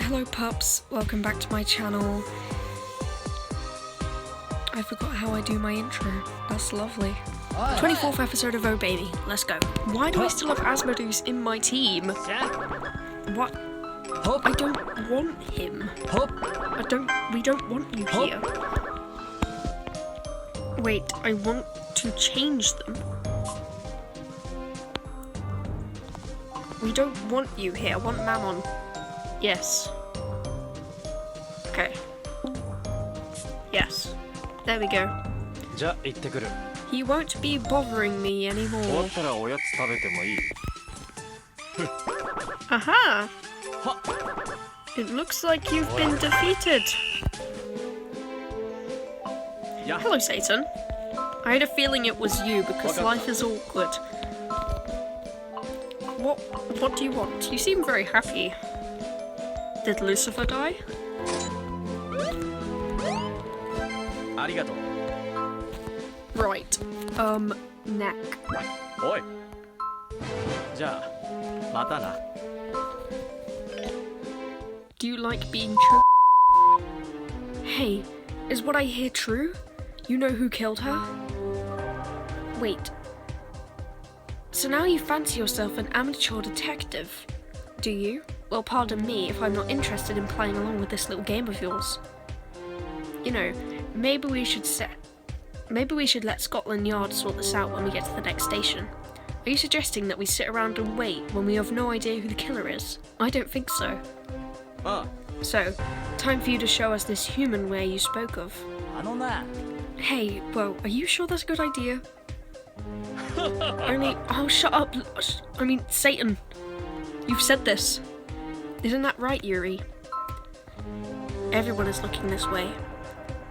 Hello pups, welcome back to my channel. I forgot how I do my intro. That's lovely. 24th episode of Oh Baby, let's go. Why do I still have Asmodeus in my team? What? I don't want him. We don't want you here. Wait, I want to change them. We don't want you here, I want Mammon. Yes. Okay. Yes. There we go. He won't be bothering me anymore. Aha! It looks like you've been defeated. Hello, Satan. I had a feeling it was you because life is awkward. What do you want? You seem very happy. Did Lucifer die? Right. Neck. Do you like being choked? Hey, is what I hear true? You know who killed her? Wait. So now you fancy yourself an amateur detective, do you? Well, pardon me if I'm not interested in playing along with this little game of yours. You know, maybe we should let Scotland Yard sort this out when we get to the next station. Are you suggesting that we sit around and wait when we have no idea who the killer is? I don't think so. So, time for you to show us this humanware you spoke of. Hey, well, are you sure that's a good idea? Oh, shut up. I mean, Satan. You've said this. Isn't that right, Yuri? Everyone is looking this way.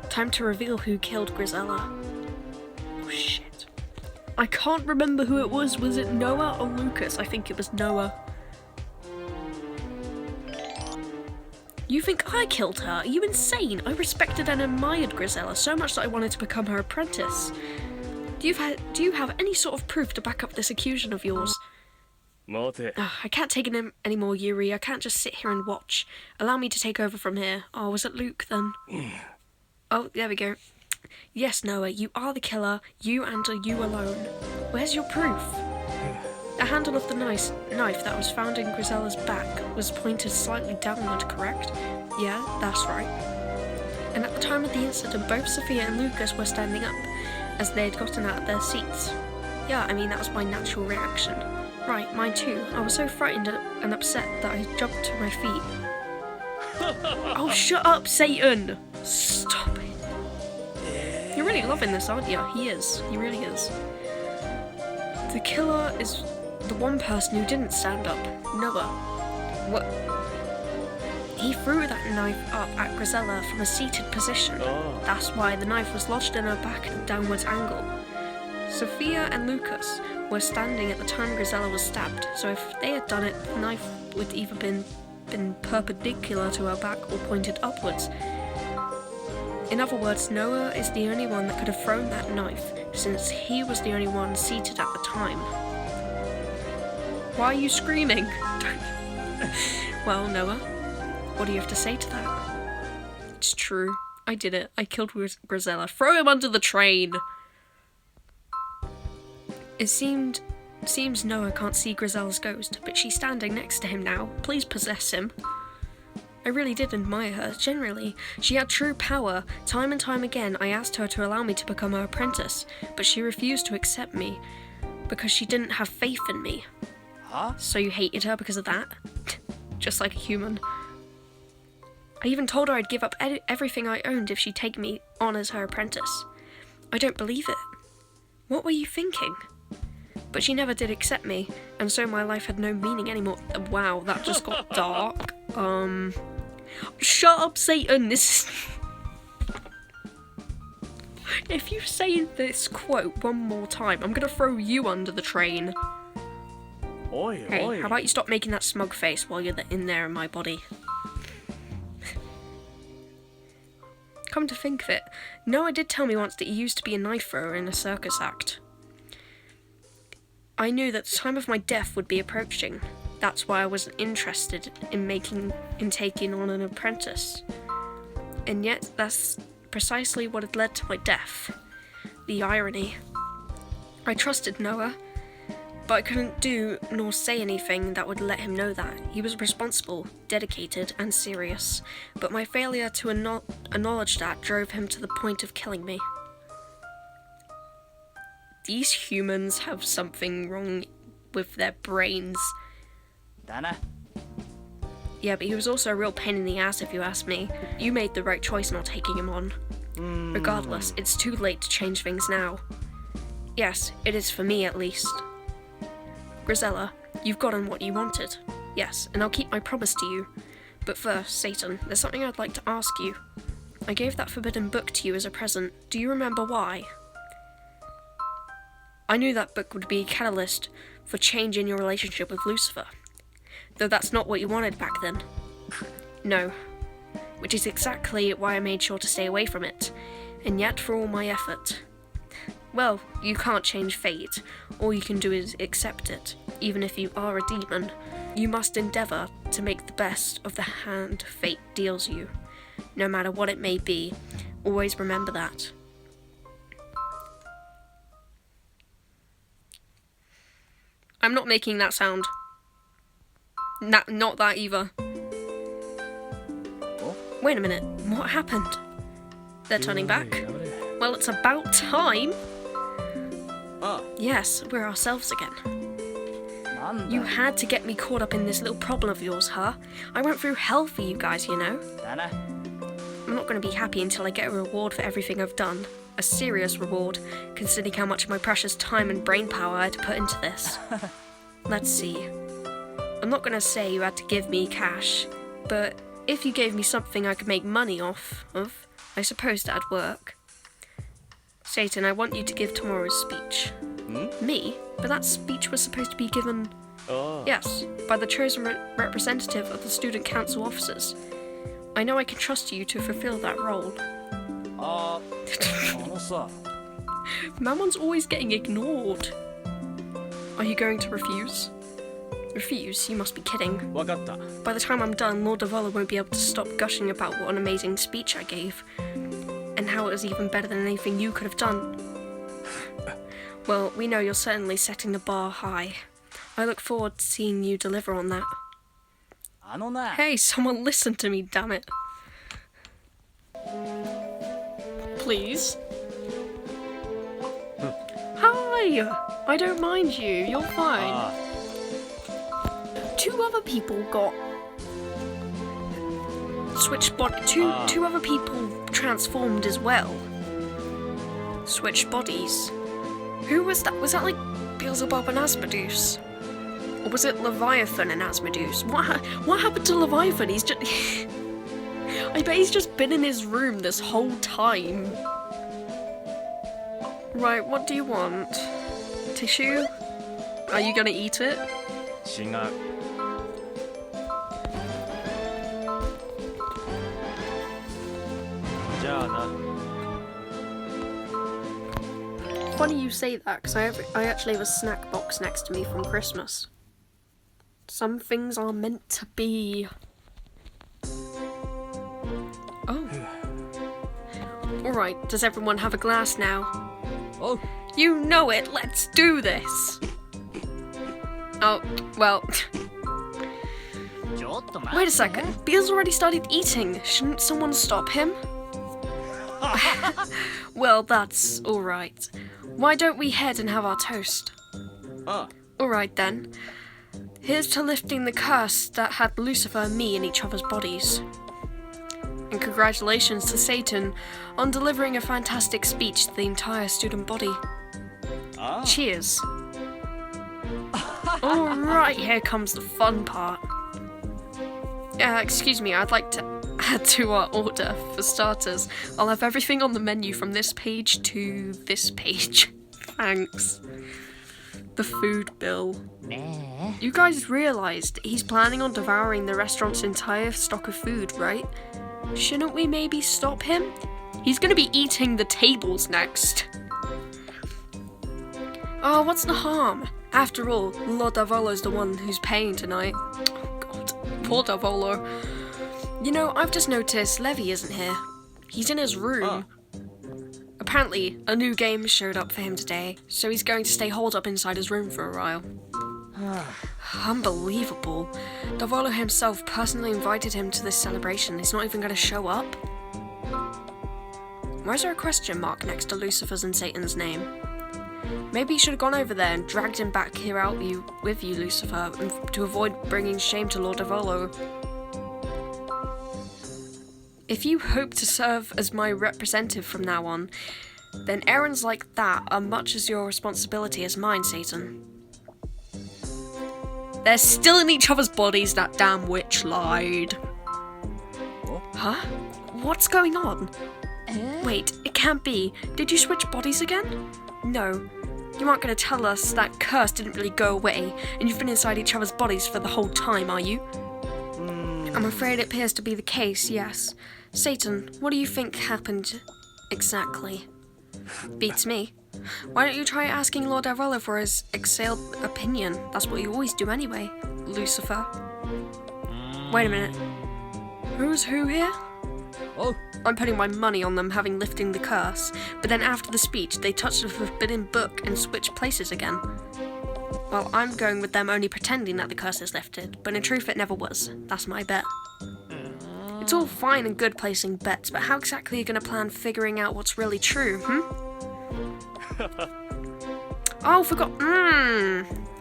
Time to reveal who killed Grisella. Oh, shit. I can't remember who it was. Was it Noah or Lucas? I think it was Noah. You think I killed her? Are you insane? I respected and admired Grisella so much that I wanted to become her apprentice. Do you have any sort of proof to back up this accusation of yours? I can't take it anymore, Yuri. I can't just sit here and watch. Allow me to take over from here. Oh, was it Luke then? Oh, there we go. Yes, Noah, you are the killer. You and you alone. Where's your proof? The handle of the knife that was found in Grisella's back was pointed slightly downward, correct? Yeah, that's right. And at the time of the incident, both Sophia and Lucas were standing up, as they had gotten out of their seats. Yeah, I mean, that was my natural reaction. Right, mine too. I was so frightened and upset that I jumped to my feet. Oh, shut up, Satan! Stop it. You're really loving this, aren't you? He is. He really is. The killer is the one person who didn't stand up. Noah. What? He threw that knife up at Grisella from a seated position. That's why the knife was lodged in her back at a downwards angle. Sophia and Lucas were standing at the time Grisella was stabbed, so if they had done it, the knife would either been perpendicular to her back or pointed upwards. In other words, Noah is the only one that could have thrown that knife, since he was the only one seated at the time. Why are you screaming? Well, Noah, what do you have to say to that? It's true. I did it. I killed Grisella. Throw him under the train! It seems Noah can't see Grisella's ghost, but she's standing next to him now. Please possess him. I really did admire her. Generally, she had true power. Time and time again, I asked her to allow me to become her apprentice, but she refused to accept me because she didn't have faith in me. Huh? So you hated her because of that? Just like a human. I even told her I'd give up everything I owned if she'd take me on as her apprentice. I don't believe it. What were you thinking? But she never did accept me, and so my life had no meaning anymore. Wow, that just got dark. Shut up, Satan! If you say this quote one more time, I'm gonna throw you under the train. Hey, how about you stop making that smug face while you're in there in my body? Come to think of it, Noah did tell me once that he used to be a knife thrower in a circus act. I knew that the time of my death would be approaching. That's why I wasn't interested in taking on an apprentice. And yet, that's precisely what had led to my death. The irony. I trusted Noah, but I couldn't do nor say anything that would let him know that. He was responsible, dedicated, and serious, but my failure to acknowledge that drove him to the point of killing me. These humans have something wrong with their brains. Dana? Yeah, but he was also a real pain in the ass if you ask me. You made the right choice not taking him on. Regardless, it's too late to change things now. Yes, it is for me at least. Grisella, you've gotten what you wanted. Yes, and I'll keep my promise to you. But first, Satan, there's something I'd like to ask you. I gave that forbidden book to you as a present. Do you remember why? I knew that book would be a catalyst for change in your relationship with Lucifer. Though that's not what you wanted back then. No. Which is exactly why I made sure to stay away from it. And yet, for all my effort. Well, you can't change fate. All you can do is accept it. Even if you are a demon, you must endeavour to make the best of the hand fate deals you. No matter what it may be, always remember that. I'm not making that sound. Not that either. Wait a minute, what happened? They're turning back? Well, it's about time. Yes, we're ourselves again. You had to get me caught up in this little problem of yours, huh? I went through hell for you guys, you know? I'm not going to be happy until I get a reward for everything I've done. A serious reward, considering how much of my precious time and brain power I had to put into this. Let's see. I'm not going to say you had to give me cash, but if you gave me something I could make money off of, I suppose that'd work. Satan, I want you to give tomorrow's speech. Me? But that speech was supposed to be given... Yes, by the chosen representative of the student council officers. I know I can trust you to fulfill that role. Mammon's always getting ignored. Are you going to refuse? Refuse? You must be kidding. By the time I'm done, Lord Devola won't be able to stop gushing about what an amazing speech I gave. And how it was even better than anything you could have done. Well, we know you're certainly setting the bar high. I look forward to seeing you deliver on that. Hey, someone listen to me, damn it. Please? Hi! I don't mind you, you're fine. Two other people got switched body. Two other people transformed as well. Switched bodies. Who was that? Was that like Beelzebub and Asmodeus? Or was it Leviathan and Asmodeus? What happened to Leviathan? He's just... I bet he's just been in his room this whole time. Right, what do you want? Tissue? Are you gonna eat it? Funny you say that, because I actually have a snack box next to me from Christmas. Some things are meant to be. Oh. Alright, does everyone have a glass now? Oh. You know it, let's do this! Oh, well... Wait a second, Beel's already started eating. Shouldn't someone stop him? Well, that's alright. Why don't we head and have our toast? Alright then. Here's to lifting the curse that had Lucifer and me in each other's bodies. And congratulations to Satan on delivering a fantastic speech to the entire student body. Cheers. Alright, here comes the fun part. Excuse me, I'd like to add to our order. For starters, I'll have everything on the menu from this page to this page. Thanks. The food bill. You guys realised he's planning on devouring the restaurant's entire stock of food, right? Shouldn't we maybe stop him? He's gonna be eating the tables next. Oh, what's the harm? After all, Lord Davolo's the one who's paying tonight. Oh god, poor Davolo. You know, I've just noticed Levi isn't here. He's in his room. Apparently, a new game showed up for him today, so he's going to stay holed up inside his room for a while. Unbelievable. Davolo himself personally invited him to this celebration. He's not even going to show up. Why is there a question mark next to Lucifer's and Satan's name? Maybe you should have gone over there and dragged him back here with you, Lucifer, to avoid bringing shame to Lord Davolo. If you hope to serve as my representative from now on, then errands like that are much as your responsibility as mine, Satan. They're still in each other's bodies, that damn witch lied. Huh? What's going on? Wait, it can't be. Did you switch bodies again? No. You aren't going to tell us that curse didn't really go away, and you've been inside each other's bodies for the whole time, are you? I'm afraid it appears to be the case, yes. Satan, what do you think happened exactly? Beats me. Why don't you try asking Lord Davolo for his exhaled opinion? That's what you always do anyway, Lucifer. Wait a minute. Who's who here? Oh, I'm putting my money on them having lifting the curse, but then after the speech, they touched the forbidden book and switched places again. Well, I'm going with them only pretending that the curse is lifted, but in truth it never was. That's my bet. It's all fine and good placing bets, but how exactly are you going to plan figuring out what's really true, Oh, forgot.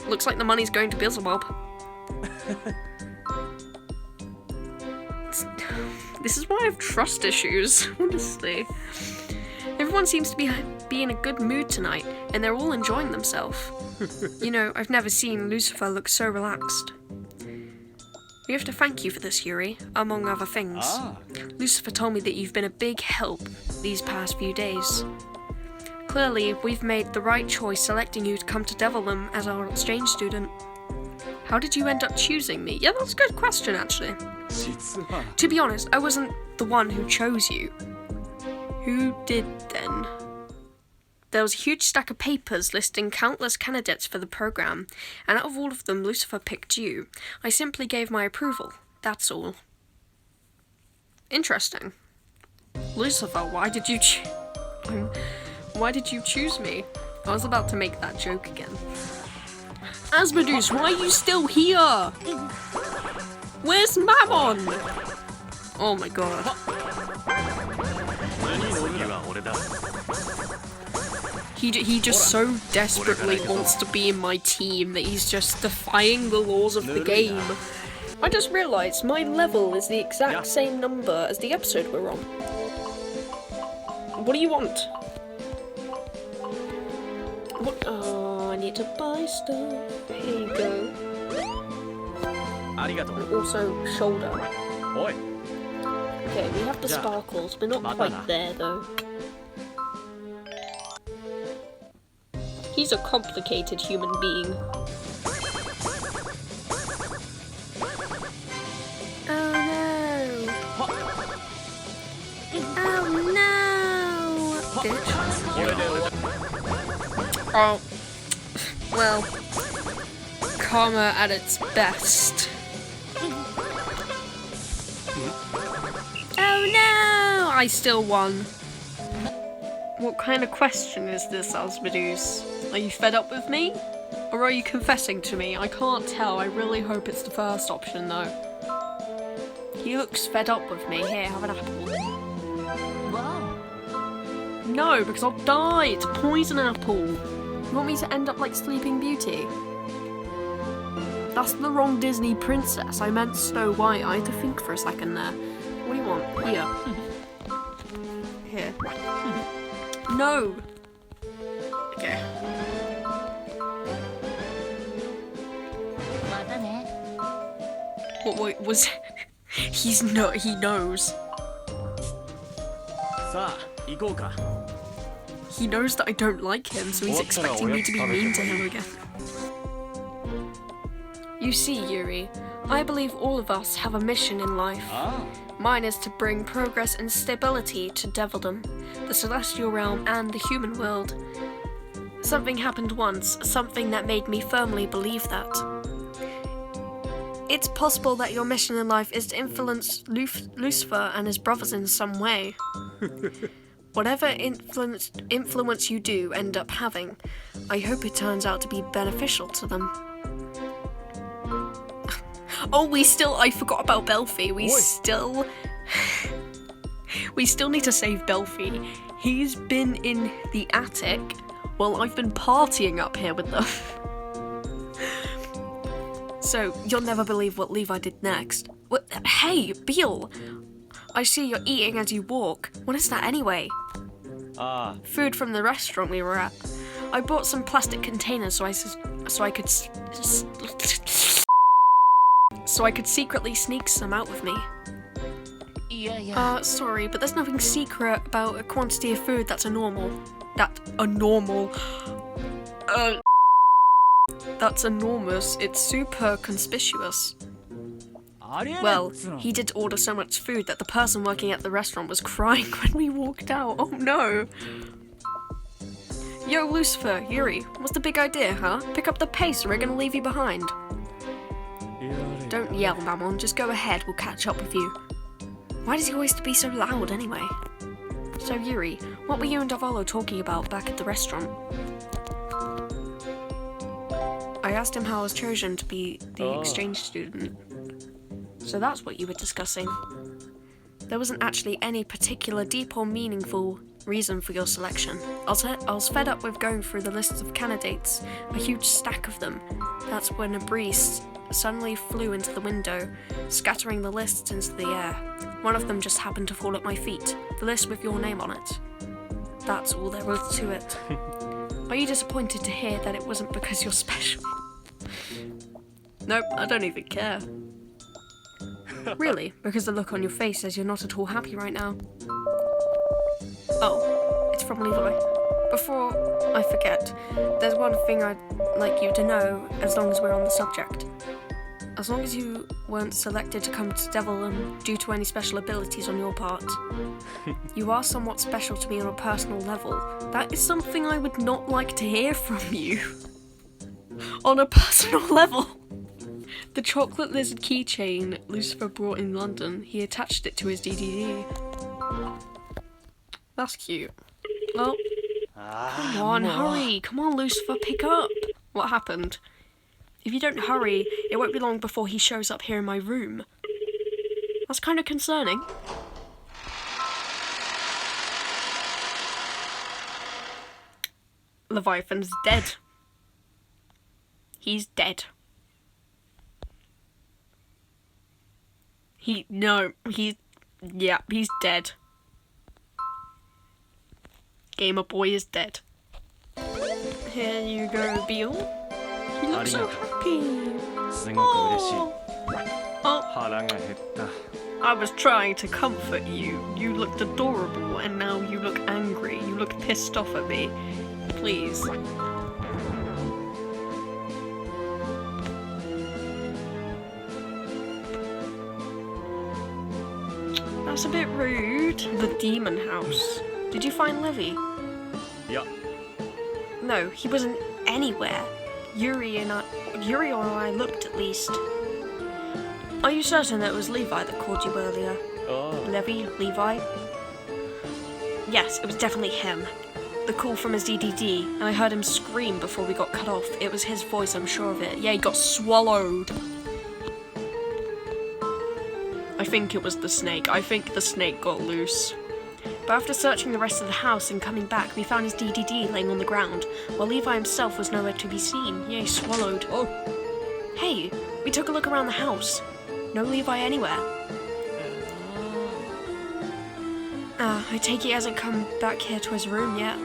Looks like the money's going to Beelzebub. This is why I have trust issues, honestly. Everyone seems to be in a good mood tonight, and they're all enjoying themselves. You know, I've never seen Lucifer look so relaxed. We have to thank you for this, Yuri, among other things. Lucifer told me that you've been a big help these past few days. Clearly, we've made the right choice selecting you to come to Devilham as our exchange student. How did you end up choosing me? Yeah, that's a good question, actually. To be honest, I wasn't the one who chose you. Who did then? There was a huge stack of papers listing countless candidates for the program, and out of all of them, Lucifer picked you. I simply gave my approval. That's all. Interesting. Lucifer, why did you choose me? I was about to make that joke again. Asmodeus, why are you still here? Where's Mammon? Oh my god. He just so desperately wants to be in my team that he's just defying the laws of the game. I just realised my level is the exact same number as the episode we're on. What do you want? What? Oh, I need to buy stuff. Here you go. And also shoulder. Okay, we have the sparkles. We're not quite there though. He's a complicated human being. Oh no! Oh no! Bitch. Oh. Well. Karma at its best. Oh no! I still won. What kind of question is this, Asmodeus? Are you fed up with me? Or are you confessing to me? I can't tell. I really hope it's the first option, though. He looks fed up with me. Here, have an apple. wow. No, because I'll die. It's a poison apple. You want me to end up like Sleeping Beauty? That's the wrong Disney princess. I meant Snow White. I had to think for a second there. What do you want? Here. Here. No. Okay. What was? He knows. He knows that I don't like him, so he's expecting me to be mean to him again. You see, Yuri, I believe all of us have a mission in life. Mine is to bring progress and stability to Devildom, the celestial realm, and the human world. Something happened once, something that made me firmly believe that. It's possible that your mission in life is to influence Lucifer and his brothers in some way. Whatever influence you do end up having, I hope it turns out to be beneficial to them. Oh, I forgot about Belfi. We still need to save Belfi. He's been in the attic while I've been partying up here with them. So, you'll never believe what Levi did next. What? Hey, Beale! I see you're eating as you walk. What is that anyway? Food from the restaurant we were at. I bought some plastic containers so I could secretly sneak some out with me. Yeah. Sorry, but there's nothing secret about a quantity of food that's enormous. It's super conspicuous. Well, he did order so much food that the person working at the restaurant was crying when we walked out. Oh no. Yo, Lucifer, Yuri, what's the big idea, huh? Pick up the pace or we're gonna leave you behind. Don't yell, Mammon, just go ahead, we'll catch up with you. Why does he always have to be so loud anyway? So Yuri, what were you and Davolo talking about back at the restaurant? I asked him how I was chosen to be the exchange student. So that's what you were discussing. There wasn't actually any particular deep or meaningful reason for your selection. I was fed up with going through the lists of candidates, a huge stack of them. That's when a breeze suddenly flew into the window, scattering the lists into the air. One of them just happened to fall at my feet, the list with your name on it. That's all there was to it. Are you disappointed to hear that it wasn't because you're special? Nope, I don't even care. Really? Because the look on your face says you're not at all happy right now. Oh, it's from Levi. Before I forget, there's one thing I'd like you to know as long as we're on the subject. As long as you weren't selected to come to Devil due to any special abilities on your part. You are somewhat special to me on a personal level. That is something I would not like to hear from you. On a personal level. The chocolate lizard keychain Lucifer brought in London, he attached it to his DDD. That's cute. Well, come on, hurry. Come on, Lucifer, pick up. What happened? If you don't hurry, it won't be long before he shows up here in my room. That's kind of concerning. Leviathan's dead. He's dead. He's dead. Gamer Boy is dead. Here you go, Beale. He looks so happy. I was trying to comfort you. You looked adorable, and now you look angry. You look pissed off at me. Please. That's a bit rude. The demon house. Did you find Livy? Yeah. No, he wasn't anywhere. Yuri or I looked at least. Are you certain that it was Levi that called you earlier? Levi? Yes, it was definitely him. The call from his DDD, and I heard him scream before we got cut off. It was his voice, I'm sure of it. Yeah, he got swallowed. I think it was the snake. I think the snake got loose. But after searching the rest of the house and coming back, we found his DDD laying on the ground, while Levi himself was nowhere to be seen. Yeah, he swallowed. Oh. Hey, we took a look around the house. No Levi anywhere. I take it he hasn't come back here to his room yet.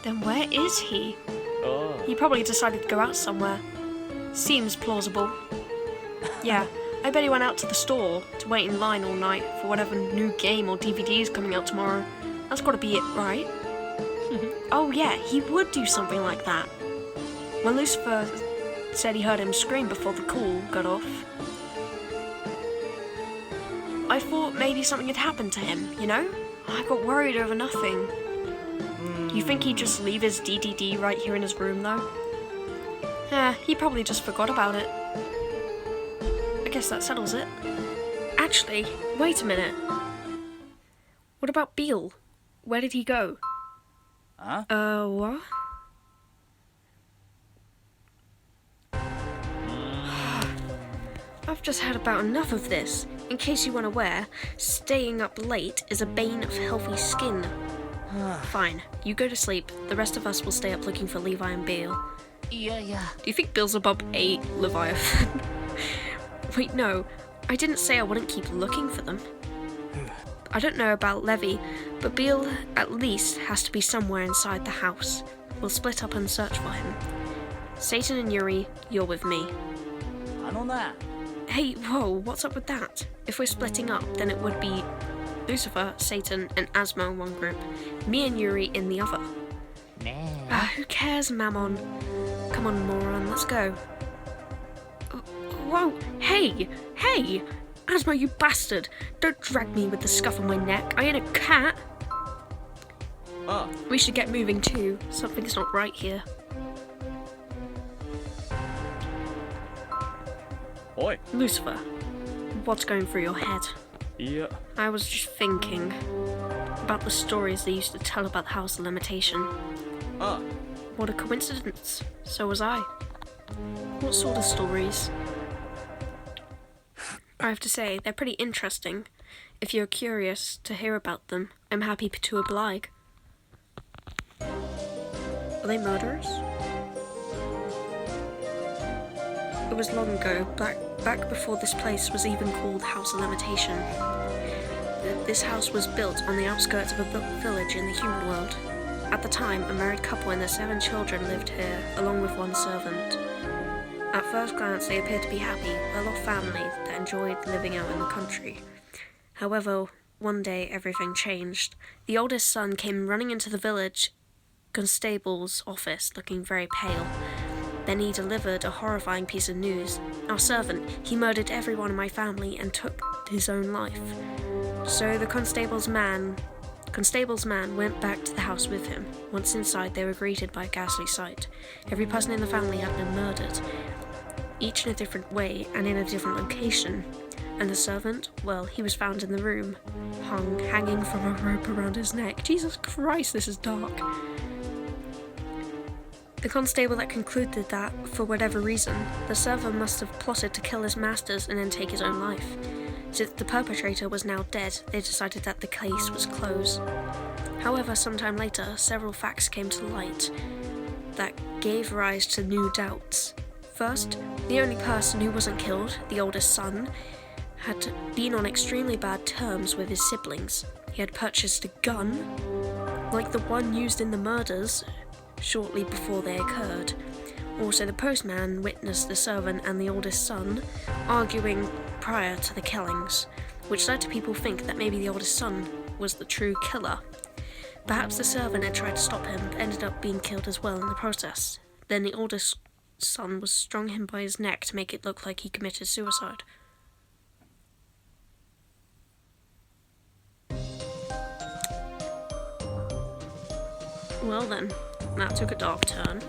Then where is he? He probably decided to go out somewhere. Seems plausible. Yeah. I bet he went out to the store to wait in line all night for whatever new game or DVD is coming out tomorrow. That's gotta be it, right? Oh yeah, he would do something like that. When Lucifer said he heard him scream before the call got off, I thought maybe something had happened to him, you know? I got worried over nothing. You think he'd just leave his DDD right here in his room, though? He probably just forgot about it. I guess that settles it. Actually, wait a minute. What about Beale? Where did he go? Huh? What? I've just had about enough of this. In case you weren't aware, staying up late is a bane of healthy skin. Fine, you go to sleep. The rest of us will stay up looking for Levi and Beale. Yeah. Do you think Beelzebub ate Leviathan? Wait, no. I didn't say I wouldn't keep looking for them. I don't know about Levy, but Beale at least has to be somewhere inside the house. We'll split up and search for him. Satan and Yuri, you're with me. I know that. Hey, whoa, what's up with that? If we're splitting up, then it would be Lucifer, Satan, and Asmo in one group. Me and Yuri in the other. Nah. Who cares, Mammon? Come on, moron, let's go. Whoa, hey! Asmo, you bastard! Don't drag me with the scuff on my neck. I ain't a cat. We should get moving too. Something's not right here. Oi. Lucifer, what's going through your head? Yeah. I was just thinking about the stories they used to tell about the House of Limitation. What a coincidence. So was I. What sort of stories? I have to say, they're pretty interesting. If you're curious to hear about them, I'm happy to oblige. Are they murderers? It was long ago, back before this place was even called House of Limitation. This house was built on the outskirts of a village in the human world. At the time, a married couple and their 7 children lived here, along with one servant. At first glance, they appeared to be happy, a well-off family that enjoyed living out in the country. However, one day everything changed. The oldest son came running into the village constable's office, looking very pale. Then he delivered a horrifying piece of news. Our servant, he murdered everyone in my family and took his own life. So the constable's man went back to the house with him. Once inside, they were greeted by a ghastly sight. Every person in the family had been murdered, each in a different way and in a different location. And the servant, well, he was found in the room, hanging from a rope around his neck. Jesus Christ, this is dark. The constable that concluded that, for whatever reason, the servant must have plotted to kill his masters and then take his own life. Since the perpetrator was now dead, they decided that the case was closed. However, sometime later, several facts came to light that gave rise to new doubts. First, the only person who wasn't killed, the oldest son, had been on extremely bad terms with his siblings. He had purchased a gun, like the one used in the murders, shortly before they occurred. Also, the postman witnessed the servant and the oldest son arguing prior to the killings, which led to people think that maybe the oldest son was the true killer. Perhaps the servant had tried to stop him, but ended up being killed as well in the process. Then the oldest son was strung him by his neck to make it look like he committed suicide. Well then, that took a dark turn.